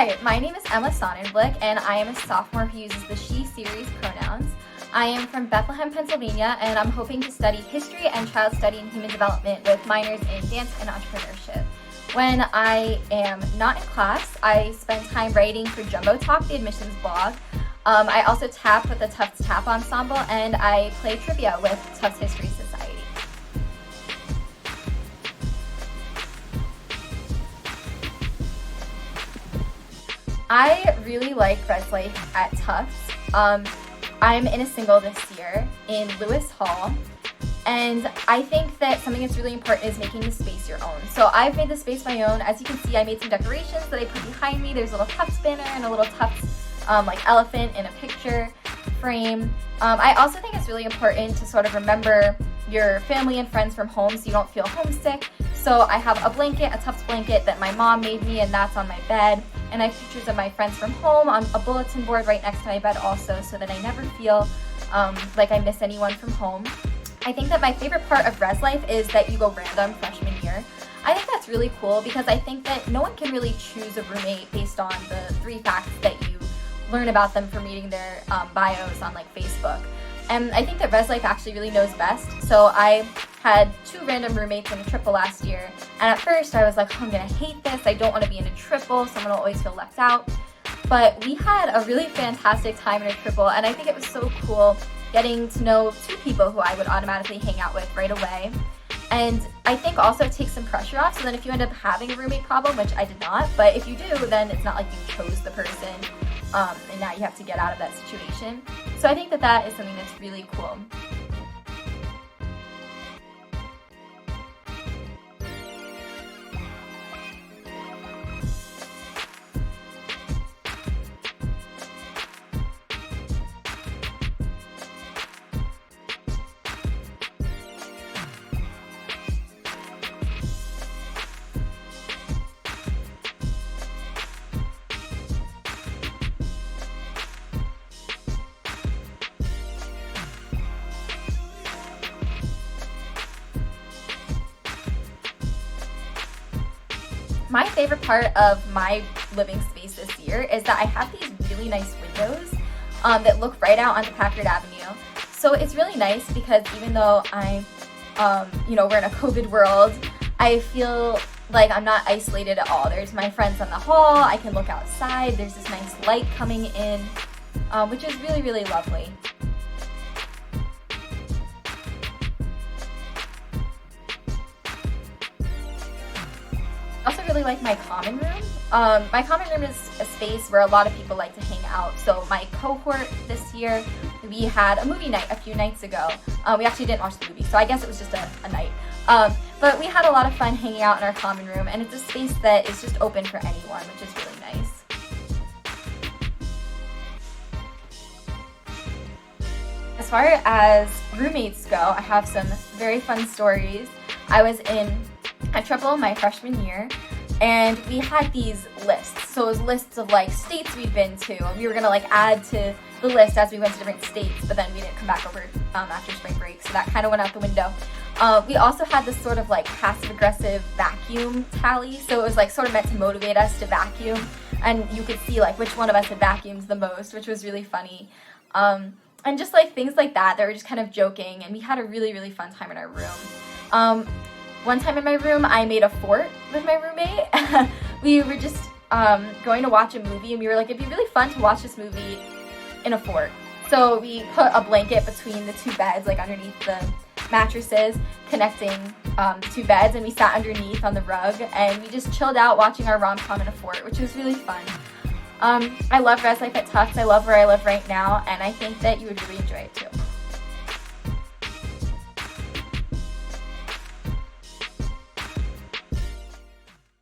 Hi, my name is Emma Sonnenblick, and I am a sophomore who uses the she series pronouns. I am from Bethlehem, Pennsylvania, and I'm hoping to study history and child study and human development with minors in dance and entrepreneurship. When I am not in class, I spend time writing for Jumbo Talk, the admissions blog. I also tap with the Tufts Tap Ensemble, and I play trivia with Tufts History Society. I really like Res Life at Tufts. I'm in a single this year in Lewis Hall, and I think that something that's really important is making the space your own. So I've made the space my own. As you can see, I made some decorations that I put behind me. There's a little Tufts banner and a little Tufts elephant in a picture frame. I also think it's really important to sort of remember your family and friends from home so you don't feel homesick. So I have a blanket, a Tufts blanket that my mom made me, and that's on my bed. And I have pictures of my friends from home on a bulletin board right next to my bed also, so that I never feel like I miss anyone from home. I think that my favorite part of Res Life is that you go random freshman year. I think that's really cool because I think that no one can really choose a roommate based on the 3 facts that you learn about them from reading their bios on Facebook. And I think that Res Life actually really knows best. So I had 2 random roommates in a triple last year, and at first I was like, oh, I'm gonna hate this. I don't want to be in a triple. Someone will always feel left out. But we had a really fantastic time in a triple, and I think it was so cool getting to know 2 people who I would automatically hang out with right away. And I think also it takes some pressure off, so then if you end up having a roommate problem, which I did not, but if you do, then it's not like you chose the person, and now you have to get out of that situation. So I think that that is something that's really cool. My favorite part of my living space this year is that I have these really nice windows that look right out onto Packard Avenue. So it's really nice because even though we're in a COVID world, I feel like I'm not isolated at all. There's my friends on the hall, I can look outside, there's this nice light coming in, which is really, really lovely. I also really like my common room. My common room is a space where a lot of people like to hang out. So my cohort this year, we had a movie night a few nights ago. We actually didn't watch the movie, so I guess it was just a night. But we had a lot of fun hanging out in our common room, and it's a space that is just open for anyone, which is really nice. As far as roommates go, I have some very fun stories. I was in a triple my freshman year, and we had these lists. So it was lists of states we'd been to, and we were gonna add to the list as we went to different states, but then we didn't come back over after spring break, so that kind of went out the window. We also had this sort of passive-aggressive vacuum tally, so it was sort of meant to motivate us to vacuum, and you could see which one of us had vacuumed the most, which was really funny. And just things like that were just kind of joking, and we had a really, really fun time in our room. One time in my room, I made a fort with my roommate. We were just going to watch a movie, and we were like, it'd be really fun to watch this movie in a fort. So we put a blanket between the 2 beds, underneath the mattresses, connecting the 2 beds, and we sat underneath on the rug, and we just chilled out watching our rom-com in a fort, which was really fun. I love Res Life at Tufts. I love where I live right now, and I think that you would really enjoy it too.